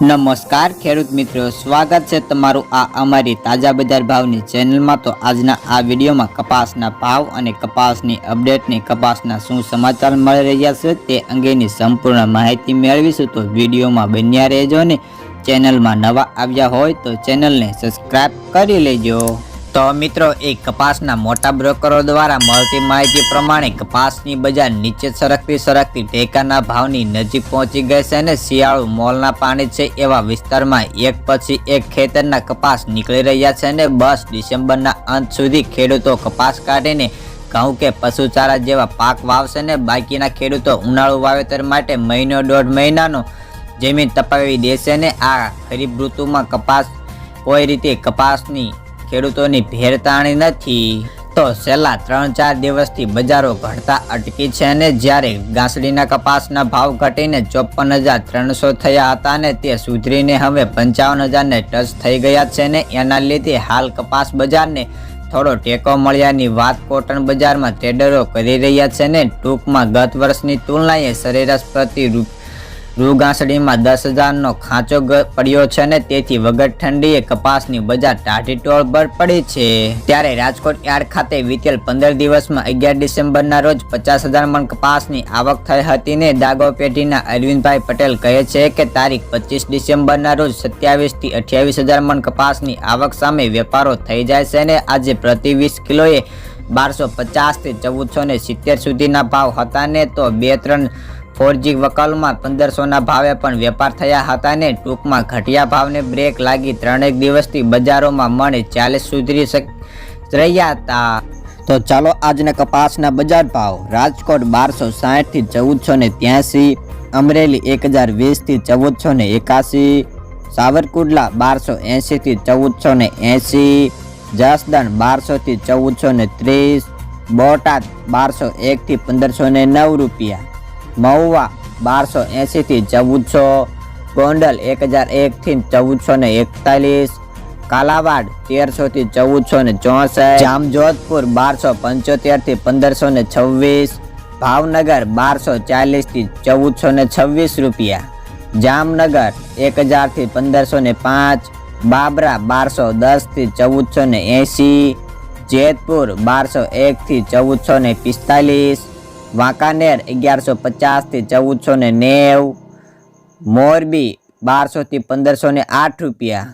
નમસ્કાર ખેડૂત મિત્રો, સ્વાગત છે તમારું આ અમારી તાજા બજાર ભાવની ચેનલમાં। તો આજના આ વિડીયોમાં કપાસના ભાવ અને કપાસની અપડેટની કપાસના શું સમાચાર મળી રહ્યા છે તે અંગેની સંપૂર્ણ માહિતી મેળવીશું। તો વિડીયોમાં બન્યા રહેજો ને ચેનલમાં નવા આવ્યા હોય તો ચેનલને સબસ્ક્રાઇબ કરી લેજો। તો મિત્રો, એક કપાસના મોટા બ્રોકરો દ્વારા મળતી માહિતી પ્રમાણે કપાસની બજાર નીચે સરકતી ટેકાના ભાવની નજીક પહોંચી ગઈ છે અને શિયાળુ મોલના પાણી છે એવા વિસ્તારમાં એક પછી એક ખેતરના કપાસ નીકળી રહ્યા છે અને 10 ડિસેમ્બરના અંત સુધી ખેડૂતો કપાસ કાઢીને ઘઉં કે પશુચારા જેવા પાક વાવશે ને બાકીના ખેડૂતો ઉનાળુ વાવેતર માટે મહિનો દોઢ મહિનાનો જમીન તપાવી દેશે ને આ ખરીફ ઋતુમાં કપાસ કોઈ રીતે કપાસની ખેડૂતોની ભેરતાણી નથી। તો છેલ્લા 3-4 દિવસથી બજારો ઘટતા અટકી છે અને જ્યારે ગાંસડીના કપાસના ભાવ ઘટીને 54,300 થયા હતા ને તે સુધરીને હવે 55,000 ને ટચ થઈ ગયા છે ને એના લીધે હાલ કપાસ બજારને થોડો ટેકો મળ્યાની વાત કોટન બજારમાં ટ્રેડરો કરી રહ્યા છે ને ટૂંકમાં ગત વર્ષની તુલનાએ સરેરાશ પ્રતિ રૂ ગાંસડીમાં 10,000નો ખાંચો પડ્યો છે ને તેથી વગર ઠંડીએ કપાસની બજાર ટાઢીટોળ પર પડી છે। ત્યારે રાજકોટ યાર્ડ ખાતે વીતેલ 15 દિવસમાં 11 ડિસેમ્બરના રોજ 50,000 મણ કપાસની આવક થઈ હતી ને દાગો પેઢીના અરવિંદભાઈ પટેલ કહે છે કે તારીખ 25 ડિસેમ્બરના રોજ 27 થી 28,000 મણ કપાસની આવક સામે વેપારો થઈ જાય છે ને આજે પ્રતિ 20 કિલોએ 1250 થી 1470 સુધીના ભાવ હતા ને તો 2-3 4G વકલમાં 1500ના ભાવે પણ વેપાર થયા હતા ને ટૂંકમાં ઘટિયા ભાવને બ્રેક લાગી 3 દિવસથી બજારોમાં મણ 40 સુધરી રહ્યા હતા। તો ચાલો આજના કપાસના બજાર ભાવ। રાજકોટ 1260 થી 1483, અમરેલી 1020 થી 1481, સાવરકુંડલા 1280 થી 1480, જસદણ 1200 થી 1430, બોટાદ 1201 થી 1509 રૂપિયા, મહુવા 1280 થી 1400, ગોંડલ 1001 થી 1441, કાલાવાડ 1300 થી 1464, જામજોધપુર 1275 થી 1526, ભાવનગર 1240 થી 1426 રૂપિયા, જામનગર 1000 થી 1505, બાબરા 1210 થી 1480, જેતપુર 1201 થી 1445, વાંકાનેર 1150 થી 1490, મોરબી 1200 થી 1508 રૂપિયા,